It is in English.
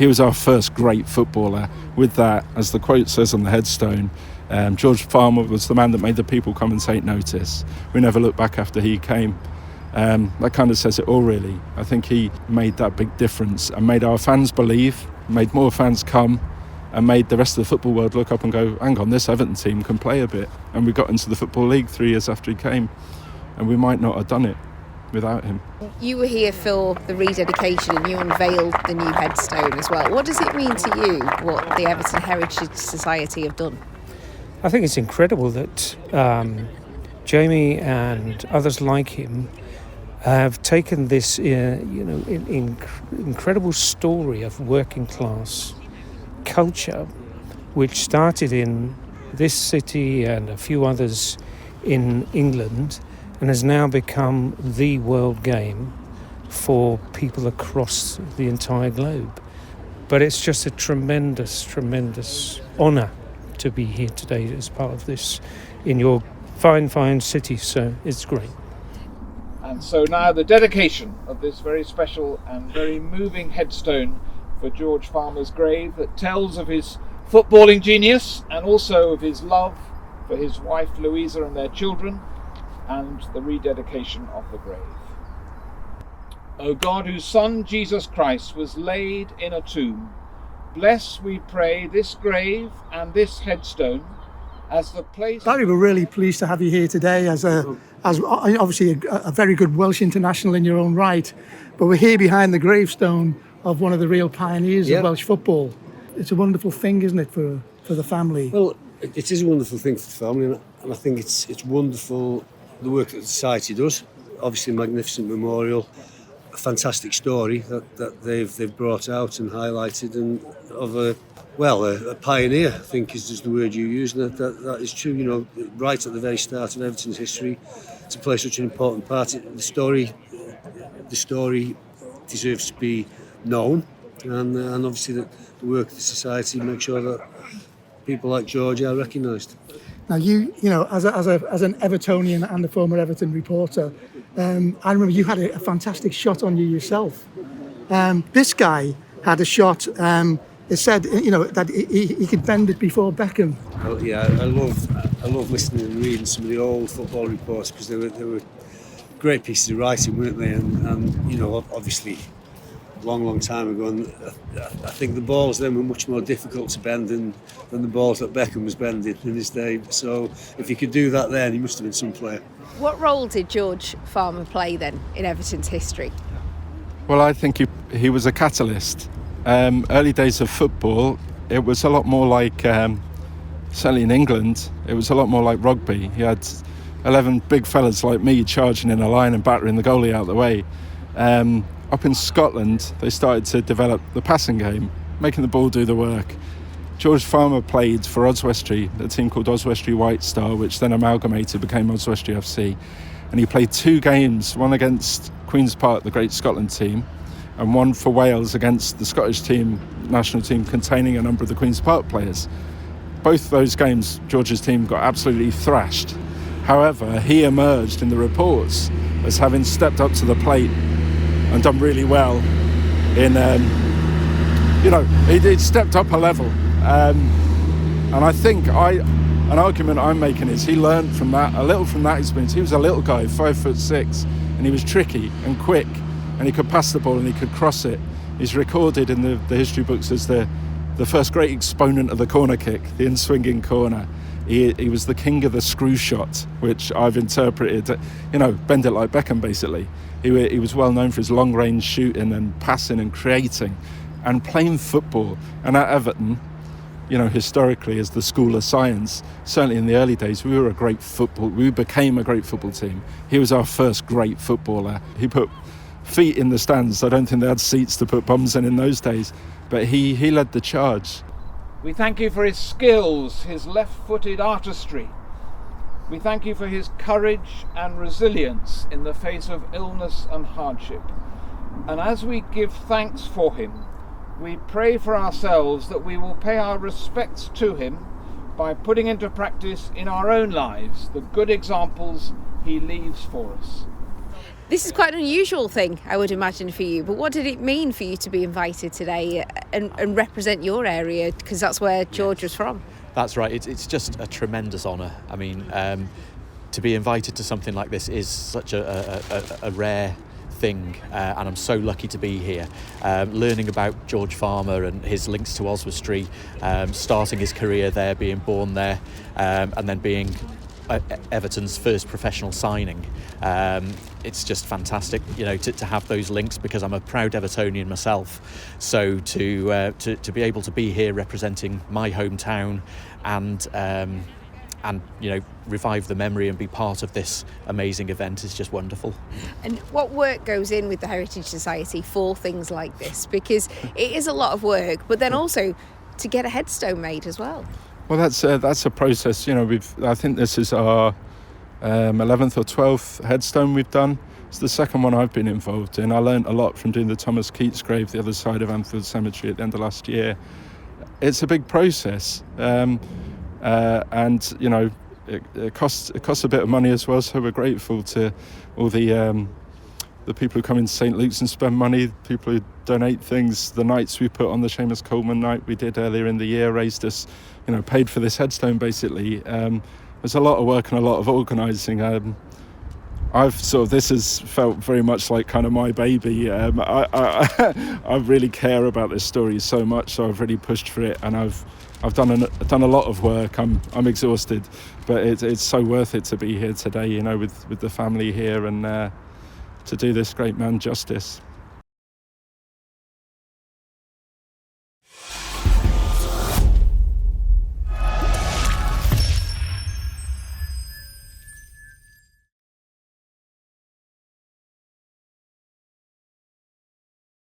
He was our first great footballer. With that, as the quote says on the headstone, George Farmer was the man that made the people come and take notice. We never looked back after he came. That kind of says it all, really. I think he made that big difference and made our fans believe, made more fans come, and made the rest of the football world look up and go, hang on, this Everton team can play a bit. And we got into the Football League 3 years after he came, and we might not have done it without him. You were here for the rededication and you unveiled the new headstone as well. What does it mean to you, what the Everton Heritage Society have done? I think it's incredible that Jamie and others like him have taken this incredible story of working class culture, which started in this city and a few others in England, and has now become the world game for people across the entire globe. But it's just a tremendous, tremendous honour to be here today as part of this in your fine, fine city, so it's great. And so now the dedication of this very special and very moving headstone for George Farmer's grave that tells of his footballing genius and also of his love for his wife Louisa and their children, and the rededication of the grave. O God, whose Son Jesus Christ was laid in a tomb, bless, we pray, this grave and this headstone as the place... Barry, we're really pleased to have you here today as obviously a very good Welsh international in your own right, but we're here behind the gravestone of one of the real pioneers of Welsh football. It's a wonderful thing, isn't it, for the family? Well, it is a wonderful thing for the family, and I think it's wonderful the work that the society does. Obviously, a magnificent memorial, a fantastic story that they've brought out and highlighted, and of a pioneer, I think is just the word you use, and that is true. You know, right at the very start of Everton's history, to play such an important part. The story deserves to be known, and obviously the work of the society makes sure that people like George are recognised. Now, you know, as an Evertonian and a former Everton reporter, I remember you had a fantastic shot on you yourself. This guy had a shot. It said, you know, that he could bend it before Beckham. Well, yeah, I love listening and reading some of the old football reports, because they were great pieces of writing, weren't they? And you know, obviously, long time ago, and I think the balls then were much more difficult to bend than the balls that Beckham was bending in his day. So if he could do that then, he must have been some player. What role did George Farmer play then in Everton's history? Well, I think he was a catalyst. Early days of football, it was a lot more like, certainly in England, it was a lot more like rugby. He had 11 big fellas like me charging in a line and battering the goalie out of the way. Up in Scotland, they started to develop the passing game, making the ball do the work. George Farmer played for Oswestry, a team called Oswestry White Star, which then amalgamated, became Oswestry FC. And he played 2 games, one against Queen's Park, the Great Scotland team, and one for Wales against the Scottish team, national team, containing a number of the Queen's Park players. Both those games, George's team got absolutely thrashed. However, he emerged in the reports as having stepped up to the plate and done really well in, he stepped up a level. And I think an argument I'm making is he learned from that, a little from that experience. He was a little guy, 5'6", and he was tricky and quick, and he could pass the ball and he could cross it. He's recorded in the history books as the first great exponent of the corner kick, the in-swinging corner. He was the king of the screw shot, which I've interpreted, bend it like Beckham, basically. He was well known for his long-range shooting and passing and creating and playing football. And at Everton, historically, as the school of science, certainly in the early days, we became a great football team. He was our first great footballer. He put feet in the stands. I don't think they had seats to put bums in those days, but he led the charge. We thank you for his skills, his left-footed artistry. We thank you for his courage and resilience in the face of illness and hardship. And as we give thanks for him, we pray for ourselves that we will pay our respects to him by putting into practice in our own lives the good examples he leaves for us. This is quite an unusual thing, I would imagine, for you. But what did it mean for you to be invited today and represent your area? Because that's where George was from. That's right. It's just a tremendous honour. I mean, to be invited to something like this is such a rare thing, and I'm so lucky to be here, learning about George Farmer and his links to Oswestry, starting his career there, being born there, and then being Everton's first professional signing. It's just fantastic, to have those links, because I'm a proud Evertonian myself. So to be able to be here representing my hometown and revive the memory and be part of this amazing event is just wonderful. And what work goes in with the Heritage Society for things like this? Because it is a lot of work, but then also to get a headstone made as well. Well, that's a process. I think this is our 11th or 12th headstone we've done. It's the second one I've been involved in. I learnt a lot from doing the Thomas Keats grave the other side of Anfield Cemetery at the end of last year. It's a big process, and it costs a bit of money as well. So we're grateful to all the people who come into St Luke's and spend money, people who donate things. The nights we put on, the Seamus Coleman night we did earlier in the year, raised us, paid for this headstone basically. There's a lot of work and a lot of organising. This has felt very much like kind of my baby. I really care about this story so much, so I've really pushed for it, and I've done a lot of work. I'm exhausted, but it's so worth it to be here today, with the family here and to do this great man justice.